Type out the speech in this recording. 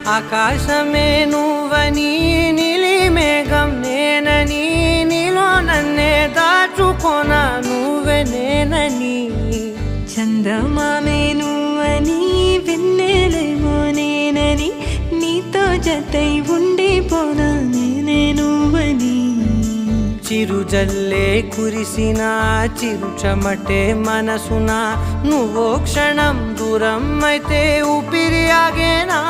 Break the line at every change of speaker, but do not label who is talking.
ఆకాశమే నువ్వని నీలి మేఘం నేనని నీలో నన్నే దాచుకొన నువ్వే నేనని
చందమామే నువ్వని వెన్నెలేమో నేనని నీతో జతై ఉండిపోనా నేనే నువ్వని
చిరుజల్లే కురిసిన చిరుచమటే మనసున నువ్వో క్షణం దూరం అయితే ఊపిరి ఆగేనా